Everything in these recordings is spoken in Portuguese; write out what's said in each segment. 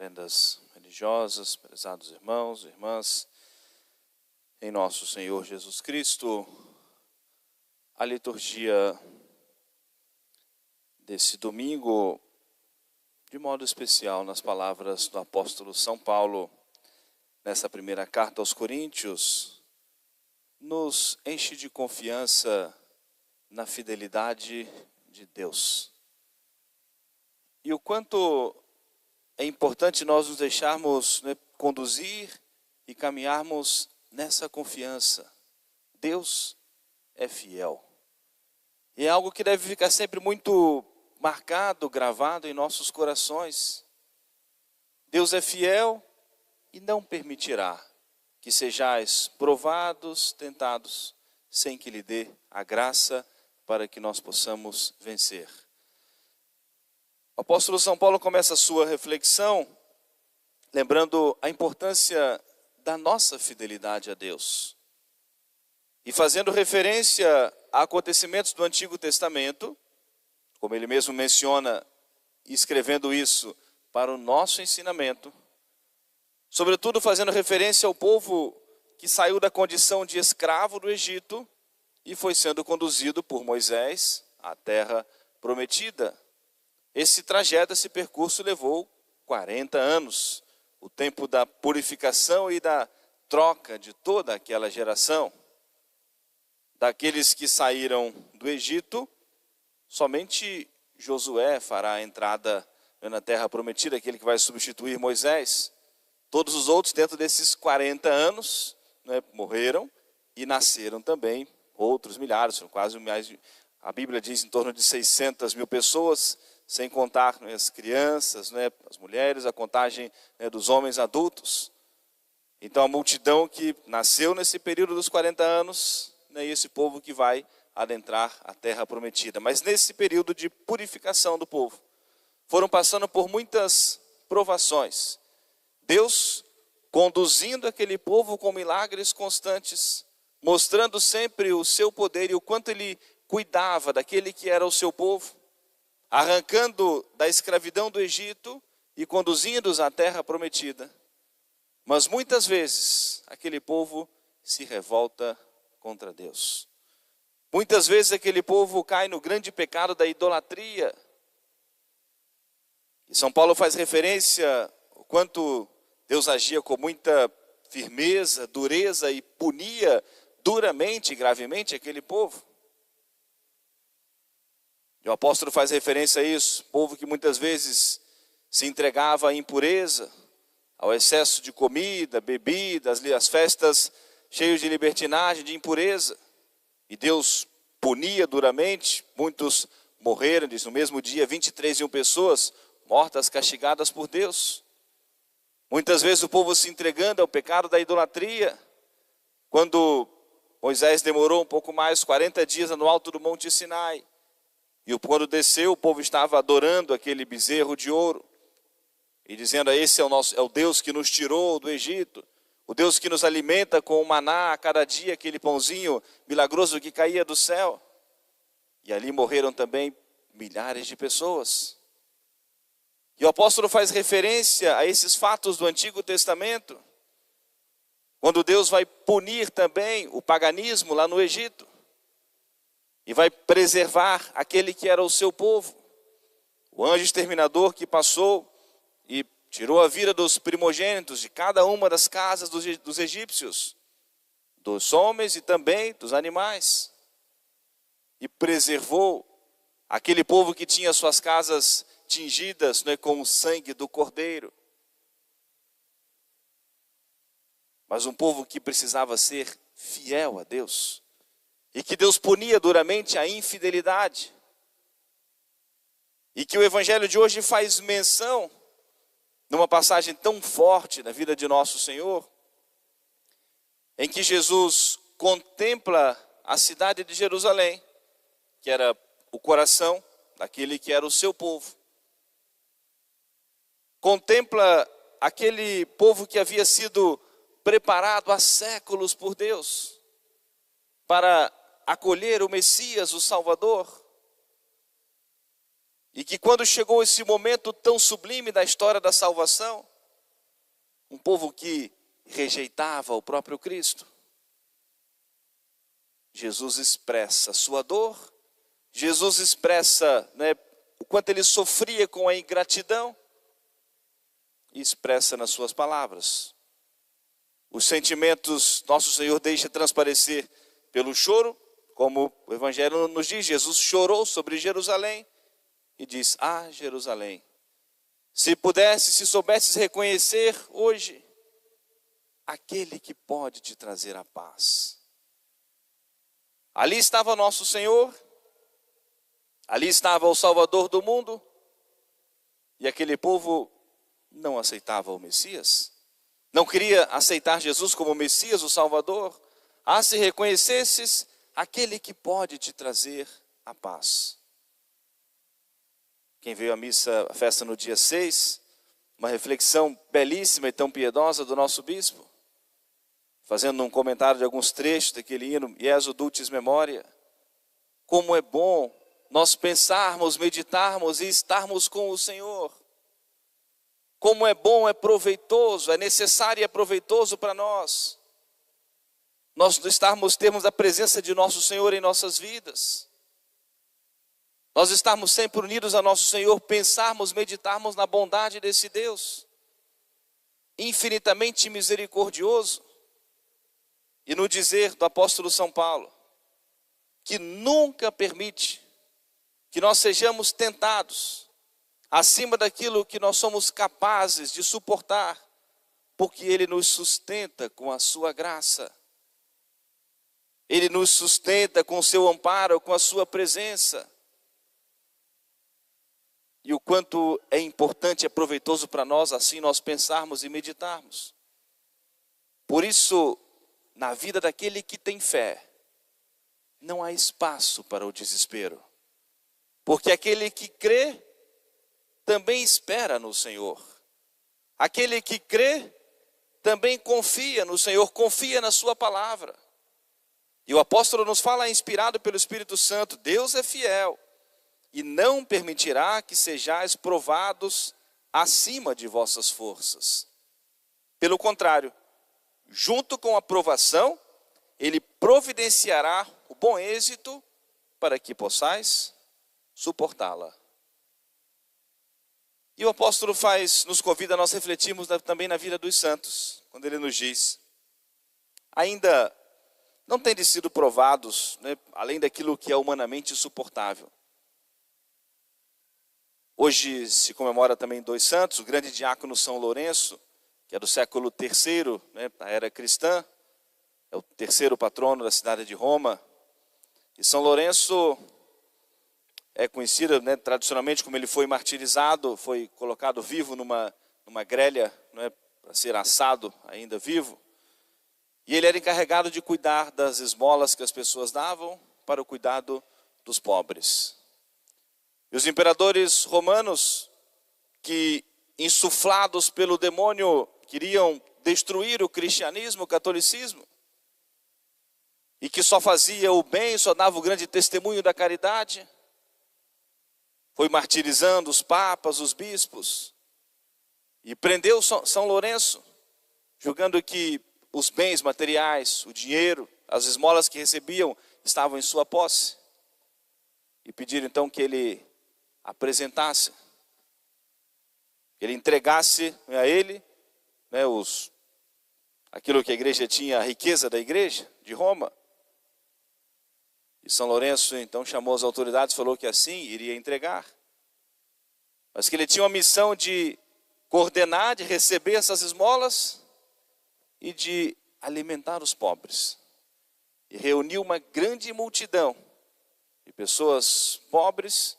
reverendas religiosas, prezados irmãos e irmãs, em nosso Senhor Jesus Cristo, a liturgia desse domingo, de modo especial nas palavras do apóstolo São Paulo, nessa primeira carta aos Coríntios, nos enche de confiança na fidelidade de Deus. E o quanto é importante nós nos deixarmos conduzir e caminharmos nessa confiança. Deus é fiel. E é algo que deve ficar sempre muito marcado, gravado em nossos corações. Deus é fiel e não permitirá que sejais provados, tentados, sem que lhe dê a graça para que nós possamos vencer. O apóstolo São Paulo começa a sua reflexão lembrando a importância da nossa fidelidade a Deus. E fazendo referência a acontecimentos do Antigo Testamento, como ele mesmo menciona, escrevendo isso para o nosso ensinamento, sobretudo fazendo referência ao povo que saiu da condição de escravo do Egito e foi sendo conduzido por Moisés à terra prometida. Esse trajeto, esse percurso levou 40 anos, o tempo da purificação e da troca de toda aquela geração. Daqueles que saíram do Egito, somente Josué fará a entrada na terra prometida, aquele que vai substituir Moisés. Todos os outros, dentro desses 40 anos, morreram e nasceram também outros milhares, são quase mais, a Bíblia diz em torno de 600 mil pessoas, sem contar as crianças, as mulheres, a contagem dos homens adultos. Então a multidão que nasceu nesse período dos 40 anos, e esse povo que vai adentrar a terra prometida. Mas nesse período de purificação do povo, foram passando por muitas provações. Deus conduzindo aquele povo com milagres constantes, mostrando sempre o seu poder e o quanto ele cuidava daquele que era o seu povo, arrancando da escravidão do Egito e conduzindo-os à terra prometida. Mas muitas vezes aquele povo se revolta contra Deus. Muitas vezes aquele povo cai no grande pecado da idolatria. E São Paulo faz referência ao quanto Deus agia com muita firmeza, dureza e punia duramente e gravemente aquele povo. E o apóstolo faz referência a isso, povo que muitas vezes se entregava à impureza, ao excesso de comida, bebidas, as festas cheias de libertinagem, de impureza. E Deus punia duramente, muitos morreram, diz no mesmo dia, 23 pessoas mortas, castigadas por Deus. Muitas vezes o povo se entregando ao pecado da idolatria. Quando Moisés demorou um pouco mais, 40 dias no alto do Monte Sinai, e quando desceu, o povo estava adorando aquele bezerro de ouro, e dizendo, esse é o Deus que nos tirou do Egito, o Deus que nos alimenta com o maná a cada dia, aquele pãozinho milagroso que caía do céu. E ali morreram também milhares de pessoas. E o apóstolo faz referência a esses fatos do Antigo Testamento, quando Deus vai punir também o paganismo lá no Egito, e vai preservar aquele que era o seu povo. O anjo exterminador que passou e tirou a vida dos primogênitos de cada uma das casas dos egípcios, dos homens e também dos animais. E preservou aquele povo que tinha suas casas tingidas com o sangue do cordeiro. Mas um povo que precisava ser fiel a Deus. E que Deus punia duramente a infidelidade. E que o evangelho de hoje faz menção, numa passagem tão forte na vida de nosso Senhor, em que Jesus contempla a cidade de Jerusalém, que era o coração daquele que era o seu povo. Contempla aquele povo que havia sido preparado há séculos por Deus, para acolher o Messias, o Salvador. E que quando chegou esse momento tão sublime da história da salvação, um povo que rejeitava o próprio Cristo. Jesus expressa a sua dor, Jesus expressa, o quanto ele sofria com a ingratidão, e expressa nas suas palavras. Os sentimentos nosso Senhor deixa transparecer pelo choro, como o Evangelho nos diz, Jesus chorou sobre Jerusalém e diz: ah, Jerusalém, se soubesses reconhecer hoje aquele que pode te trazer a paz. Ali estava nosso Senhor, ali estava o Salvador do mundo, e aquele povo não aceitava o Messias, não queria aceitar Jesus como o Messias, o Salvador. Ah, se reconhecesses aquele que pode te trazer a paz. Quem veio à missa, a festa no dia 6, uma reflexão belíssima e tão piedosa do nosso bispo, fazendo um comentário de alguns trechos daquele hino, Iesu Dulcis Memoria. Como é bom nós pensarmos, meditarmos e estarmos com o Senhor. Como é bom, é proveitoso, é necessário e é proveitoso para nós termos a presença de nosso Senhor em nossas vidas. Nós estarmos sempre unidos a nosso Senhor, pensarmos, meditarmos na bondade desse Deus, infinitamente misericordioso. E no dizer do apóstolo São Paulo, que nunca permite que nós sejamos tentados acima daquilo que nós somos capazes de suportar, porque Ele nos sustenta com a sua graça. Ele nos sustenta com o seu amparo, com a sua presença. E o quanto é importante, é proveitoso para nós, assim nós pensarmos e meditarmos. Por isso, na vida daquele que tem fé, não há espaço para o desespero. Porque aquele que crê, também espera no Senhor. Aquele que crê, também confia no Senhor, confia na sua palavra. E o apóstolo nos fala, inspirado pelo Espírito Santo, Deus é fiel e não permitirá que sejais provados acima de vossas forças. Pelo contrário, junto com a provação, Ele providenciará o bom êxito para que possais suportá-la. E o apóstolo nos convida a nós refletirmos também na vida dos santos, quando ele nos diz: ainda não tendes sido provados, além daquilo que é humanamente suportável. Hoje se comemora também 2 santos, o grande diácono São Lourenço, que é do século III, da era cristã, é o 3º patrono da cidade de Roma. E São Lourenço é conhecido, tradicionalmente, como ele foi martirizado, foi colocado vivo numa grelha, para ser assado ainda vivo. E ele era encarregado de cuidar das esmolas que as pessoas davam para o cuidado dos pobres. E os imperadores romanos, que insuflados pelo demônio, queriam destruir o cristianismo, o catolicismo, e que só fazia o bem, só dava o grande testemunho da caridade, foi martirizando os papas, os bispos, e prendeu São Lourenço, julgando que os bens materiais, o dinheiro, as esmolas que recebiam estavam em sua posse. E pediram então que ele apresentasse, que ele entregasse a ele aquilo que a igreja tinha, a riqueza da igreja de Roma. E São Lourenço então chamou as autoridades e falou que assim iria entregar. Mas que ele tinha uma missão de coordenar, de receber essas esmolas e de alimentar os pobres. E reuniu uma grande multidão de pessoas pobres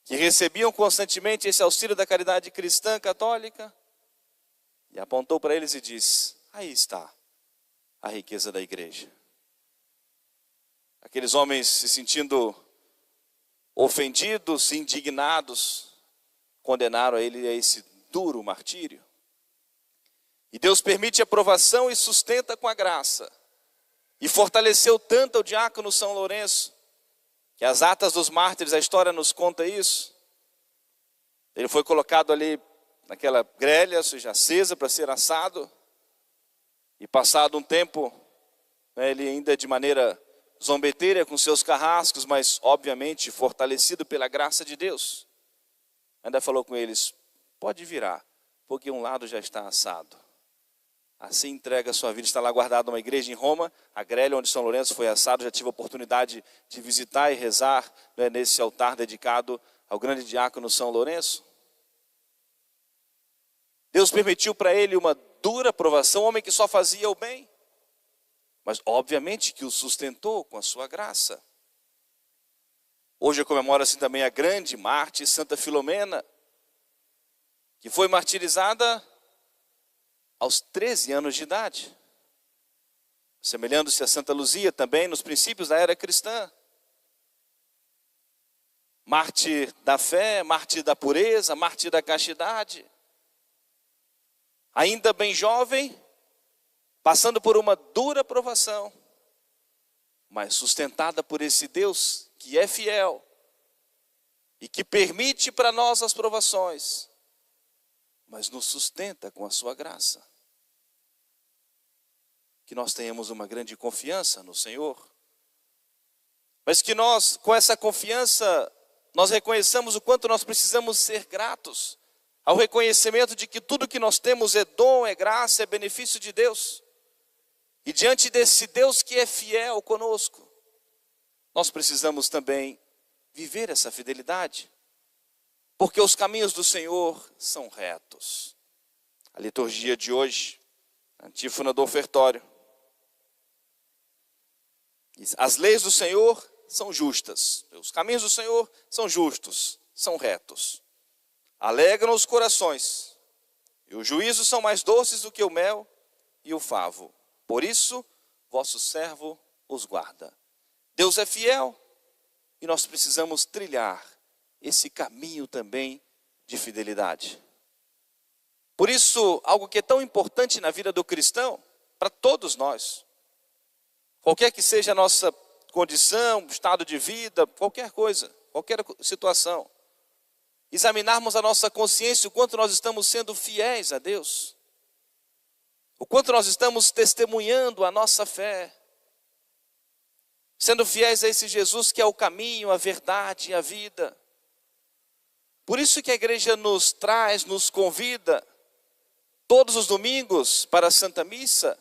que recebiam constantemente esse auxílio da caridade cristã católica, e apontou para eles e disse: aí está a riqueza da igreja. Aqueles homens, se sentindo ofendidos, indignados, condenaram a ele a esse duro martírio. E Deus permite a provação e sustenta com a graça. E fortaleceu tanto o diácono São Lourenço, que as atas dos mártires, a história nos conta isso. Ele foi colocado ali naquela grelha, ou seja, acesa para ser assado. E passado um tempo, né, ele ainda de maneira zombeteira com seus carrascos, mas obviamente fortalecido pela graça de Deus, ainda falou com eles: pode virar, porque um lado já está assado. Assim entrega a sua vida. Está lá guardada uma igreja em Roma, a grelha onde São Lourenço foi assado. Já tive a oportunidade de visitar e rezar, né, nesse altar dedicado ao grande diácono São Lourenço. Deus permitiu para ele uma dura provação, um homem que só fazia o bem, mas obviamente que o sustentou com a sua graça. Hoje comemora-se também a grande mártir Santa Filomena, que foi martirizada aos 13 anos de idade, semelhando-se a Santa Luzia também nos princípios da era cristã. Mártir da fé, mártir da pureza, mártir da castidade. Ainda bem jovem, passando por uma dura provação, mas sustentada por esse Deus que é fiel e que permite para nós as provações, mas nos sustenta com a sua graça. Que nós tenhamos uma grande confiança no Senhor, mas que nós, com essa confiança, nós reconheçamos o quanto nós precisamos ser gratos ao reconhecimento de que tudo que nós temos é dom, é graça, é benefício de Deus. E diante desse Deus que é fiel conosco, nós precisamos também viver essa fidelidade, porque os caminhos do Senhor são retos. A liturgia de hoje, a antífona do ofertório, diz: as leis do Senhor são justas, os caminhos do Senhor são justos, são retos. Alegram os corações, e os juízos são mais doces do que o mel e o favo. Por isso, vosso servo os guarda. Deus é fiel e nós precisamos trilhar esse caminho também de fidelidade. Por isso, algo que é tão importante na vida do cristão, para todos nós, qualquer que seja a nossa condição, estado de vida, qualquer coisa, qualquer situação, examinarmos a nossa consciência, o quanto nós estamos sendo fiéis a Deus, o quanto nós estamos testemunhando a nossa fé, sendo fiéis a esse Jesus que é o caminho, a verdade e a vida. Por isso que a igreja nos traz, nos convida, todos os domingos para a Santa Missa,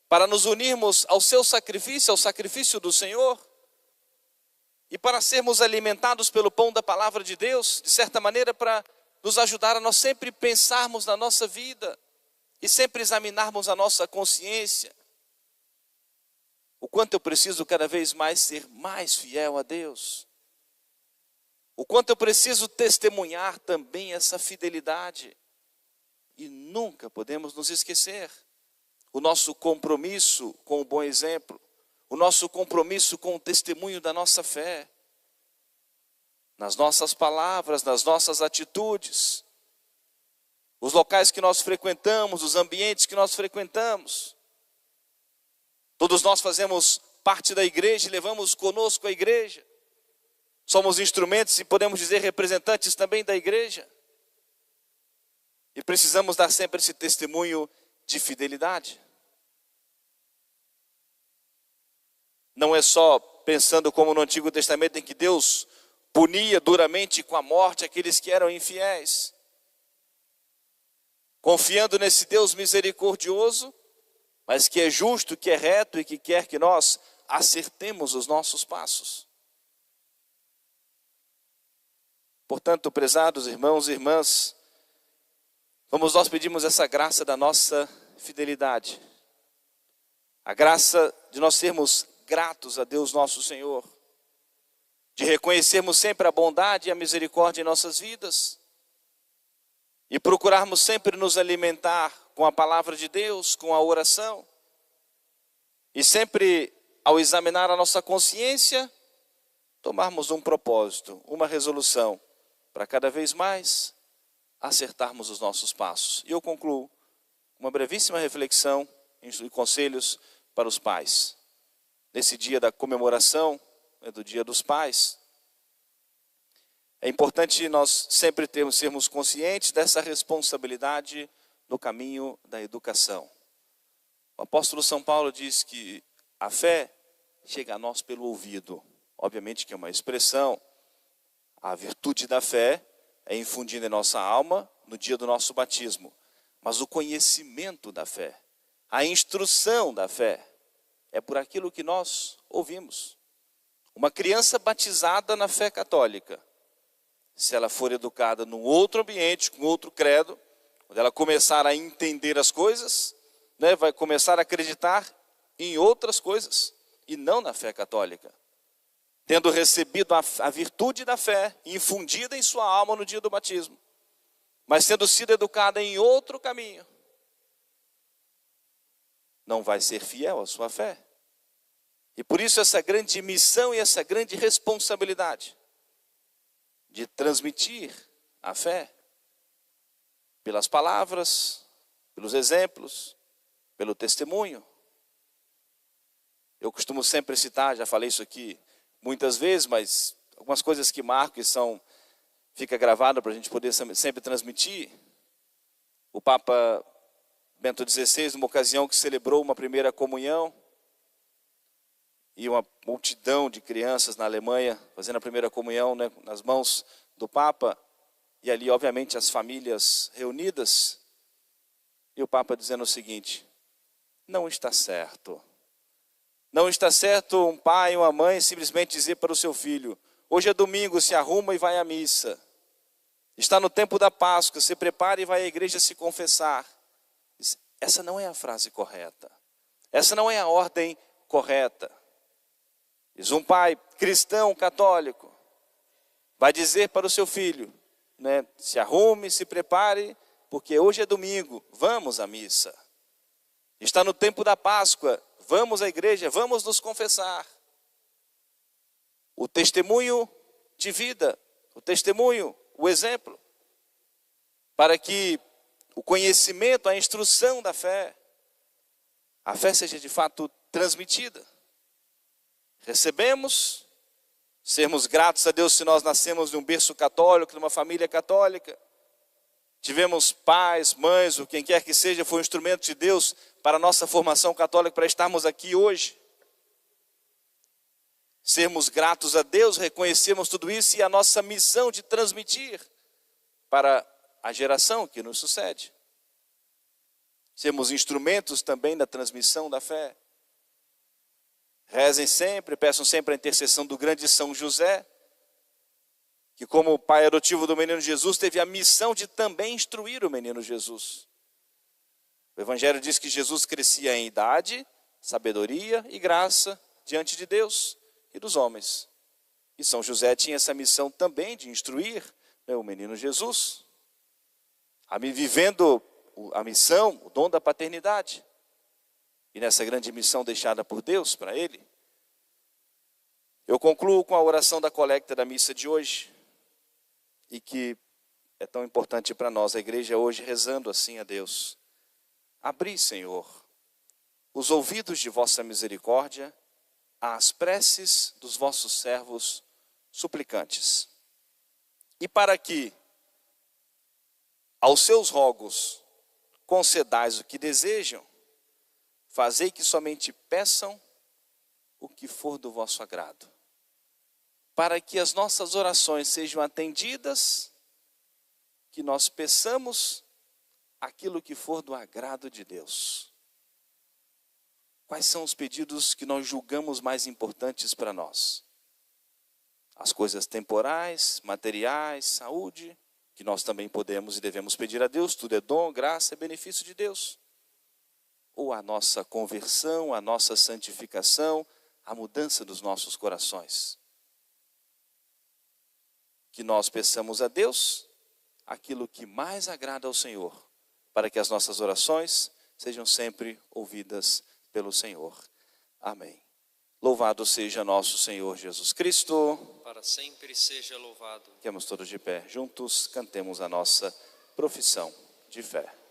para nos unirmos ao seu sacrifício, ao sacrifício do Senhor, e para sermos alimentados pelo pão da palavra de Deus, de certa maneira para nos ajudar a nós sempre pensarmos na nossa vida e sempre examinarmos a nossa consciência. O quanto eu preciso cada vez mais ser mais fiel a Deus. O quanto eu preciso testemunhar também essa fidelidade. E nunca podemos nos esquecer o nosso compromisso com o bom exemplo, o nosso compromisso com o testemunho da nossa fé, nas nossas palavras, nas nossas atitudes, os locais que nós frequentamos, os ambientes que nós frequentamos. Todos nós fazemos parte da igreja e levamos conosco a igreja. Somos instrumentos e podemos dizer representantes também da igreja. E precisamos dar sempre esse testemunho de fidelidade. Não é só pensando como no Antigo Testamento, em que Deus punia duramente com a morte aqueles que eram infiéis. Confiando nesse Deus misericordioso, mas que é justo, que é reto e que quer que nós acertemos os nossos passos. Portanto, prezados irmãos e irmãs, vamos nós pedimos essa graça da nossa fidelidade. A graça de nós sermos gratos a Deus nosso Senhor, de reconhecermos sempre a bondade e a misericórdia em nossas vidas e procurarmos sempre nos alimentar com a palavra de Deus, com a oração, e sempre ao examinar a nossa consciência, tomarmos um propósito, uma resolução, para cada vez mais acertarmos os nossos passos. E eu concluo uma brevíssima reflexão e conselhos para os pais. Nesse dia da comemoração, do Dia dos Pais, É importante nós sempre sermos conscientes dessa responsabilidade no caminho da educação. O apóstolo São Paulo diz que a fé chega a nós pelo ouvido. Obviamente que é uma expressão. A virtude da fé é infundida em nossa alma no dia do nosso batismo. Mas o conhecimento da fé, a instrução da fé, é por aquilo que nós ouvimos. Uma criança batizada na fé católica, se ela for educada num outro ambiente, com outro credo, quando ela começar a entender as coisas, né, vai começar a acreditar em outras coisas, e não na fé católica. Tendo recebido a virtude da fé, infundida em sua alma no dia do batismo, mas tendo sido educada em outro caminho, não vai ser fiel à sua fé. E por isso essa grande missão e essa grande responsabilidade de transmitir a fé pelas palavras, pelos exemplos, pelo testemunho. Eu costumo sempre citar, já falei isso aqui muitas vezes, mas algumas coisas que marcam e fica gravado para a gente poder sempre transmitir. O Papa Bento XVI, numa ocasião que celebrou uma primeira comunhão, e uma multidão de crianças na Alemanha fazendo a primeira comunhão, né, nas mãos do Papa, e ali obviamente as famílias reunidas, e o Papa dizendo o seguinte: não está certo. Não está certo um pai e uma mãe simplesmente dizer para o seu filho: hoje é domingo, se arruma e vai à missa. Está no tempo da Páscoa, se prepara e vai à igreja se confessar. Essa não é a frase correta. Essa não é a ordem correta. Diz um pai cristão, católico, vai dizer para o seu filho, né, se arrume, se prepare, porque hoje é domingo, vamos à missa. Está no tempo da Páscoa, vamos à igreja, vamos nos confessar. O testemunho de vida, o testemunho, o exemplo, para que o conhecimento, a instrução da fé, a fé seja de fato transmitida. Recebemos, sermos gratos a Deus se nós nascemos de um berço católico, de uma família católica. Tivemos pais, mães, ou quem quer que seja, foi um instrumento de Deus para a nossa formação católica, para estarmos aqui hoje. Sermos gratos a Deus, reconhecermos tudo isso e a nossa missão de transmitir para a geração que nos sucede. Sermos instrumentos também da transmissão da fé. Rezem sempre, peçam sempre a intercessão do grande São José, que como pai adotivo do menino Jesus, teve a missão de também instruir o menino Jesus. O Evangelho diz que Jesus crescia em idade, sabedoria e graça diante de Deus e dos homens. E São José tinha essa missão também de instruir, né, o menino Jesus, vivendo a missão, o dom da paternidade. E nessa grande missão deixada por Deus para ele, eu concluo com a oração da colecta da missa de hoje, e que é tão importante para nós, a igreja hoje rezando assim a Deus: abri, Senhor, os ouvidos de vossa misericórdia às preces dos vossos servos suplicantes, e para que aos seus rogos concedais o que desejam, fazei que somente peçam o que for do vosso agrado, para que as nossas orações sejam atendidas, que nós peçamos aquilo que for do agrado de Deus. Quais são os pedidos que nós julgamos mais importantes para nós? As coisas temporais, materiais, saúde, que nós também podemos e devemos pedir a Deus, tudo é dom, graça, é benefício de Deus. Ou a nossa conversão, a nossa santificação, a mudança dos nossos corações. Que nós peçamos a Deus aquilo que mais agrada ao Senhor, para que as nossas orações sejam sempre ouvidas pelo Senhor. Amém. Louvado seja nosso Senhor Jesus Cristo. Para sempre seja louvado. Ficamos todos de pé juntos, cantemos a nossa profissão de fé.